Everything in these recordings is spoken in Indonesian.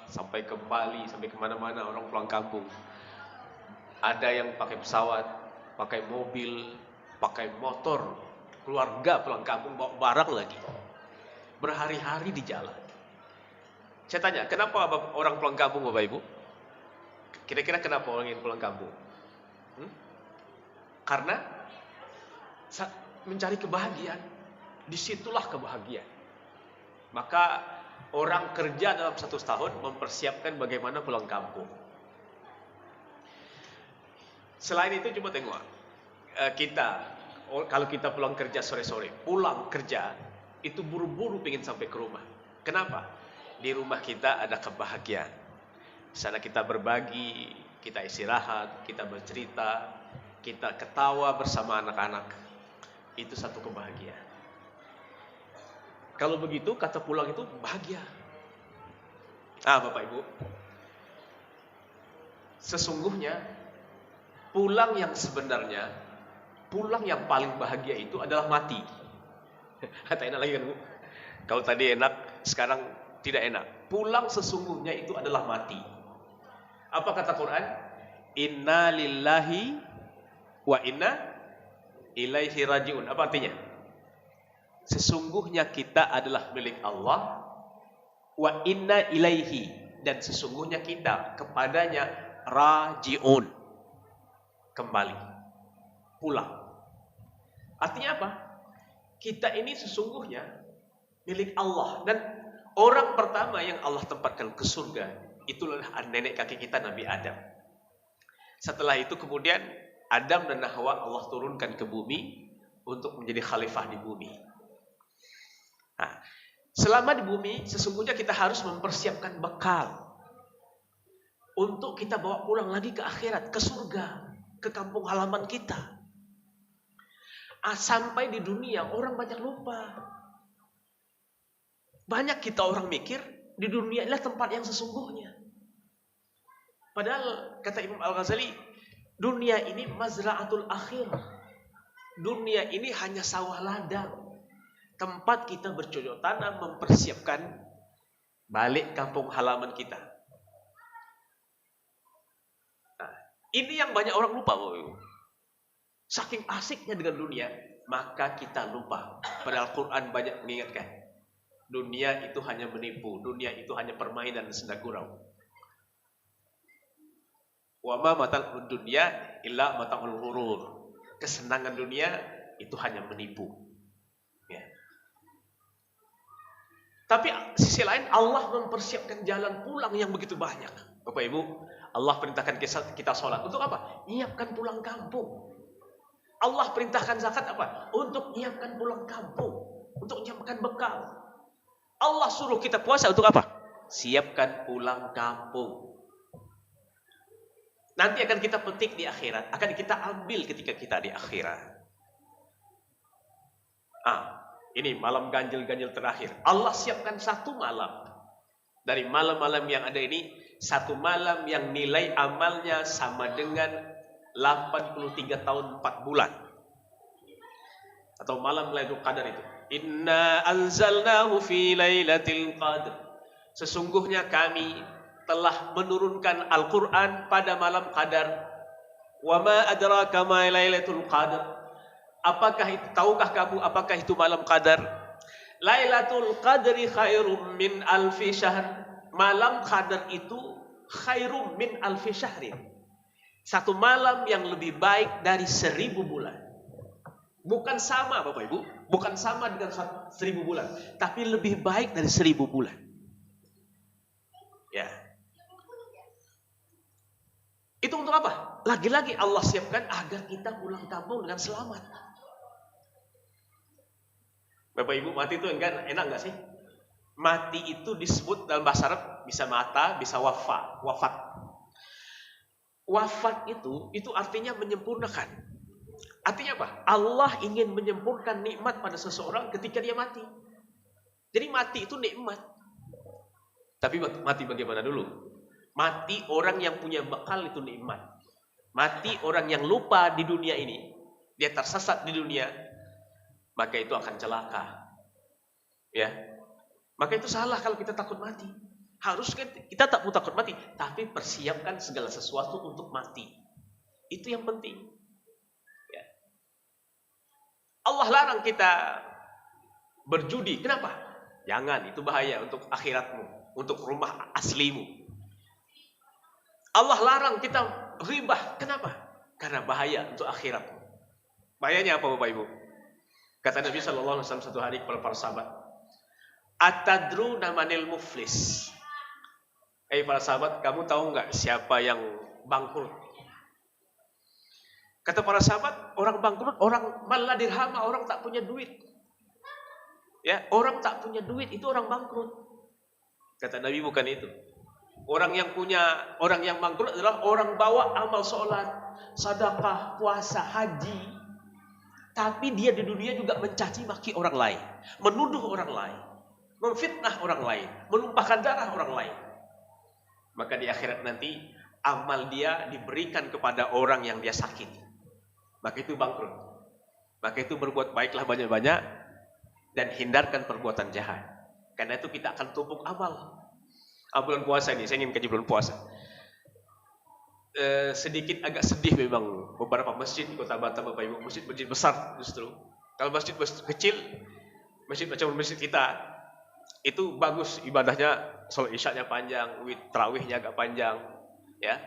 sampai ke Bali, sampai kemana-mana orang pulang kampung. Ada yang pakai pesawat, pakai mobil, pakai motor, keluarga pulang kampung bawa barang lagi. Berhari-hari di jalan. Saya tanya, kenapa orang pulang kampung Bapak Ibu? Kira-kira kenapa orang ingin pulang kampung? Karena mencari kebahagiaan. Disitulah kebahagiaan. Maka orang kerja dalam 1 tahun mempersiapkan bagaimana pulang kampung. Selain itu cuma tengok, kalau kita pulang kerja sore-sore, pulang kerja itu buru-buru pengen sampai ke rumah. Kenapa? Di rumah kita ada kebahagiaan. Di sana kita berbagi, kita istirahat, kita bercerita, kita ketawa bersama anak-anak. Itu satu kebahagiaan. Kalau begitu kata pulang itu bahagia. Bapak Ibu, sesungguhnya pulang yang sebenarnya, pulang yang paling bahagia itu adalah mati. Kata enak lagi kan Bu? Kalau tadi enak, sekarang tidak enak. Pulang sesungguhnya itu adalah mati. Apa kata Quran? Inna lillahi wa inna ilaihi rajiun. Apa artinya? Sesungguhnya kita adalah milik Allah, wa inna ilaihi, dan sesungguhnya kita kepadanya rajiun, kembali, pulang. Artinya apa? Kita ini sesungguhnya milik Allah, dan orang pertama yang Allah tempatkan ke surga itulah nenek kakek kita Nabi Adam. Setelah itu kemudian Adam dan Hawa Allah turunkan ke bumi untuk menjadi khalifah di bumi. Nah, selama di bumi sesungguhnya kita harus mempersiapkan bekal untuk kita bawa pulang lagi ke akhirat, ke surga, ke kampung halaman kita. Sampai di dunia orang banyak lupa. Banyak kita orang mikir di dunia inilah tempat yang sesungguhnya. Padahal kata Imam Al-Ghazali, dunia ini mazra'atul akhirah. Dunia ini hanya sawah ladang, tempat kita bercocok tanam, mempersiapkan balik kampung halaman kita. Nah, ini yang banyak orang lupa. Saking asiknya dengan dunia, maka kita lupa. Padahal Quran banyak mengingatkan, dunia itu hanya menipu, dunia itu hanya permainan senda gurau. Wa ma mata'ud dunya illa mata'ul ghurur. Kesenangan dunia itu hanya menipu. Ya. Tapi sisi lain Allah mempersiapkan jalan pulang yang begitu banyak. Bapak Ibu, Allah perintahkan kita sholat. Untuk apa? Nyiapkan pulang kampung. Allah perintahkan zakat apa? Untuk nyiapkan pulang kampung. Untuk nyiapkan bekal. Allah suruh kita puasa untuk apa? Siapkan pulang kampung. Nanti akan kita petik di akhirat, akan kita ambil ketika kita di akhirat. Ini malam ganjil-ganjil terakhir. Allah siapkan satu malam. Dari malam-malam yang ada ini, satu malam yang nilai amalnya sama dengan 83 tahun 4 bulan. Atau malam Lailatul Qadar itu. Inna anzalnahu fi lailatul qadr. Sesungguhnya kami telah menurunkan Al-Quran pada malam Qadar. Wa ma adraka ma lailatul qadar. Tahukah kamu apakah itu malam Qadar? Lailatul Qadri khairum min alfi syahr. Malam Qadar itu khairum min alfi syahrin. Satu malam yang lebih baik dari 1000 bulan. Bukan sama Bapak Ibu, bukan sama dengan 1000 bulan, tapi lebih baik dari 1000 bulan. Ya. Itu untuk apa? Lagi-lagi Allah siapkan agar kita pulang kampung dengan selamat. Bapak Ibu, mati itu enak enggak sih? Mati itu disebut dalam bahasa Arab bisa mata, bisa wafat. Wafat itu artinya menyempurnakan. Artinya apa? Allah ingin menyempurnakan nikmat pada seseorang ketika dia mati. Jadi mati itu nikmat. Tapi mati bagaimana dulu? Mati orang yang punya bekal itu nikmat. Mati orang yang lupa di dunia ini, dia tersesat di dunia, maka itu akan celaka. Ya. Maka itu salah kalau kita takut mati. Harus kita tak perlu takut mati, tapi persiapkan segala sesuatu untuk mati. Itu yang penting. Ya. Allah larang kita berjudi. Kenapa? Jangan, itu bahaya untuk akhiratmu, untuk rumah aslimu. Allah larang kita ribah. Kenapa? Karena bahaya untuk akhiratmu. Bahayanya apa Bapak Ibu? Kata Nabi SAW satu hari kepada para sahabat, Atadruna manil muflis. Para sahabat, kamu tahu nggak siapa yang bangkrut? Kata para sahabat, orang bangkrut, orang malah dirhama, orang tak punya duit. Ya, orang tak punya duit itu orang bangkrut. Kata Nabi, bukan itu. Orang yang bangkrut adalah orang bawa amal sholat, sedekah, puasa, haji, tapi dia di dunia juga mencaci maki orang lain, menuduh orang lain, memfitnah orang lain, menumpahkan darah orang lain. Maka di akhirat nanti amal dia diberikan kepada orang yang dia sakiti. Maka itu bangkrut. Maka itu berbuat baiklah banyak-banyak dan hindarkan perbuatan jahat. Karena itu kita akan tumpuk amal. Bulan puasa ini, saya ingin kaji bulan puasa. Sedikit agak sedih memang beberapa masjid di Kota Batam, Bapak Ibu, masjid besar justru. Kalau masjid kecil, masjid macam masjid kita, itu bagus ibadahnya, sholat isyaknya panjang, tarawihnya agak panjang, ya.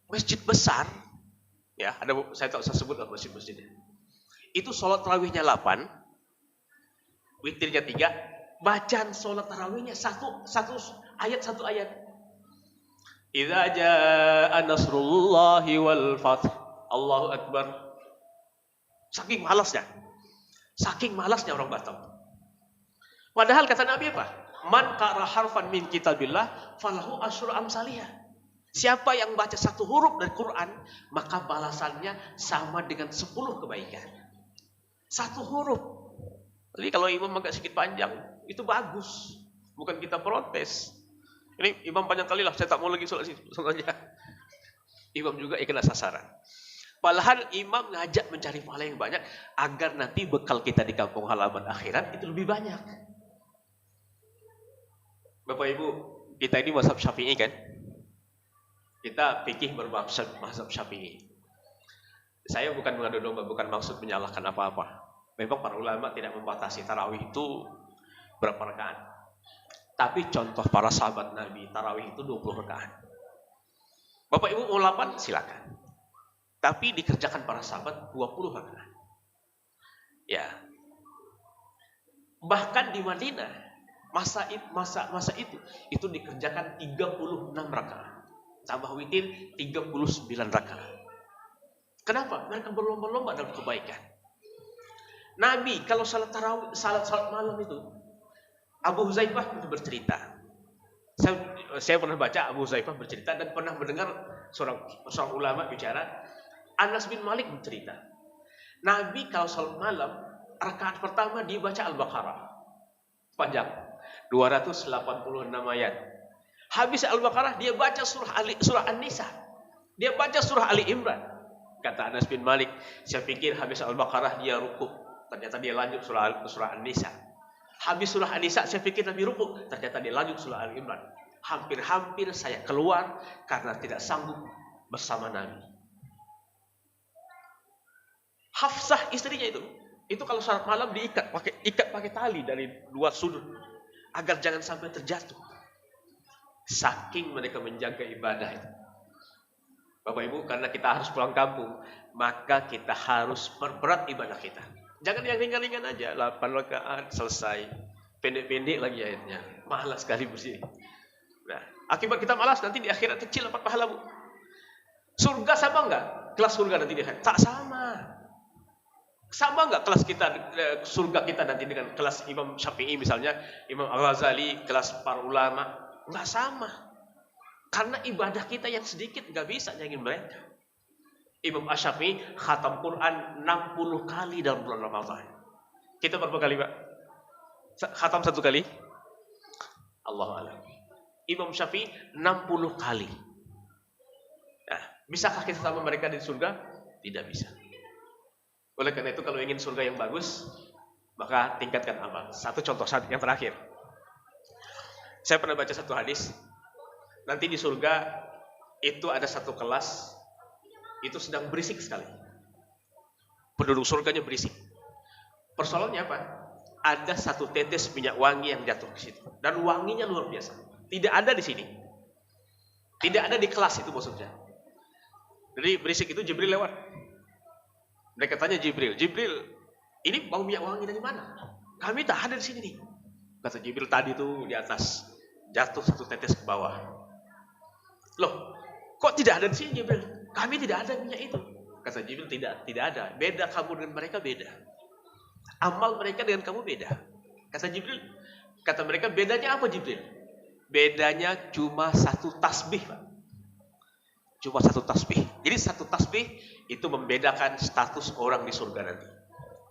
Masjid besar, ya, saya tak usah sebut lah masjid-masjidnya. Itu sholat tarawihnya 8, witirnya 3, bacaan sholat tarawihnya satu ayat. Idza jaa nasrullahi wal fath, Allahu Akbar. Saking malasnya orang Batam. Padahal kata Nabi apa? Man qara harfan min kitabillah falahu asyru amsalihah. Siapa yang baca satu huruf dari Quran, maka balasannya sama dengan 10 kebaikan. Satu huruf. Jadi kalau imam agak sedikit panjang, itu bagus. Bukan kita protes. Ini imam panjang kali lah, saya tak mau lagi sholat aja. Imam juga kena sasaran. Padahal imam ngajak mencari pahala yang banyak, agar nanti bekal kita di kampung halaman akhirat itu lebih banyak. Bapak Ibu, kita ini mazhab Syafi'i kan? Kita fikih berbahasa Syafi'i. Saya bukan mengadu domba, bukan maksud menyalahkan apa-apa. Memang para ulama tidak membatasi tarawih itu berapa rakaat. Tapi contoh para sahabat Nabi, tarawih itu 20 rakaat. Bapak Ibu mau 8 silakan. Tapi dikerjakan para sahabat 20 rakaat. Ya. Bahkan di Madinah masa itu dikerjakan 36 rakaat. Tambah witir 39 rakaat. Kenapa? Mereka berlomba-lomba dalam kebaikan. Nabi kalau salat tarawih, salat malam itu, Abu Huzaifah itu bercerita. Saya pernah baca Abu Huzaifah bercerita dan pernah mendengar seorang ulama bicara. Anas bin Malik bercerita. Nabi kalau salat malam, rakaat pertama dia baca Al-Baqarah. Panjang. 286 ayat. Habis Al-Baqarah dia baca surah An-Nisa. Dia baca surah Ali Imran. Kata Anas bin Malik, saya pikir habis Al-Baqarah dia rukuk. Ternyata dia lanjut surah An-Nisa. Habis surah An-Nisa saya pikir Nabi rukuk. Ternyata dia lanjut surah Ali Imran. Hampir-hampir saya keluar karena tidak sanggup bersama Nabi. Hafsah istrinya itu kalau salat malam diikat pakai tali dari dua sudut agar jangan sampai terjatuh. Saking mereka menjaga ibadah itu. Bapak Ibu, karena kita harus pulang kampung, maka kita harus perberat ibadah kita. Jangan yang ringan-ringan aja, 8 rakaat selesai. Pendek-pendek lagi ayatnya. Malas sekali bersih. Nah, akibat kita malas nanti di akhirat kecil dapat pahala, Bu. Surga sama enggak? Kelas surga nanti di akhirat? Tak sama. Sama enggak kelas kita, surga kita nanti dengan kelas Imam Syafi'i misalnya, Imam Al-Ghazali, kelas para ulama? Enggak sama. Karena ibadah kita yang sedikit enggak bisa nyangin mereka. Imam Asy-Syafi'i khatam Quran 60 kali dalam bulan Ramadan. Kita berapa kali, Pak? Khatam 1 kali? Allahu a'lam. Imam Syafi'i 60 kali. Nah, bisakah kita sama mereka di surga? Tidak bisa. Oleh karena itu kalau ingin surga yang bagus, maka tingkatkan amal. Satu contoh yang terakhir. Saya pernah baca satu hadis nanti di surga itu ada satu kelas itu sedang berisik sekali. Penduduk surganya berisik. Persoalannya apa? Ada satu tetes minyak wangi yang jatuh ke situ dan wanginya luar biasa. Tidak ada di sini. Tidak ada di kelas itu maksudnya. Jadi berisik itu Jibril lewat. Mereka tanya Jibril, ini bau minyak wangi dari mana? Kami tak ada di sini nih. Kata Jibril, tadi tuh di atas jatuh satu tetes ke bawah. Loh, kok tidak ada di sini Jibril? Kami tidak ada minyak itu. Kata Jibril, tidak ada. Beda kamu dengan mereka beda. Amal mereka dengan kamu beda. Kata Jibril, kata mereka bedanya apa Jibril? Bedanya cuma satu tasbih, Pak. Cuma satu tasbih. Jadi satu tasbih itu membedakan status orang di surga nanti.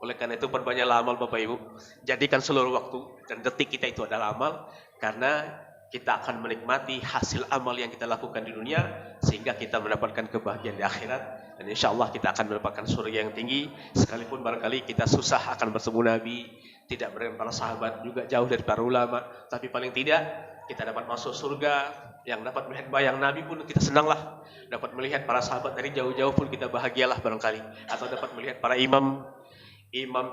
Oleh karena itu perbanyaklah amal Bapak Ibu. Jadikan seluruh waktu dan detik kita itu adalah amal. Karena kita akan menikmati hasil amal yang kita lakukan di dunia. Sehingga kita mendapatkan kebahagiaan di akhirat. Dan insya Allah kita akan mendapatkan surga yang tinggi. Sekalipun barangkali kita susah akan bertemu Nabi. Tidak bertemu para sahabat. Juga jauh dari para ulama. Tapi paling tidak kita dapat masuk surga. Yang dapat melihat bayang Nabi pun kita senanglah. Dapat melihat para sahabat dari jauh-jauh pun kita bahagialah barangkali. Atau dapat melihat para imam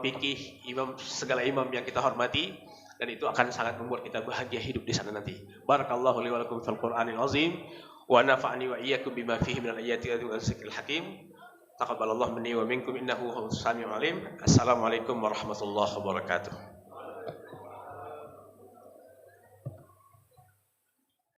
fikih, segala imam yang kita hormati, dan itu akan sangat membuat kita bahagia hidup di sana nanti. Barakallahu li wa lakum fil Qur'anil azim wa nafa'ani wa iyyakum bima fihi minal ayati wa dzikril hakim. Taqabbalallahu minni wa minkum innahu huwas samiul alim. Assalamualaikum warahmatullahi wabarakatuh.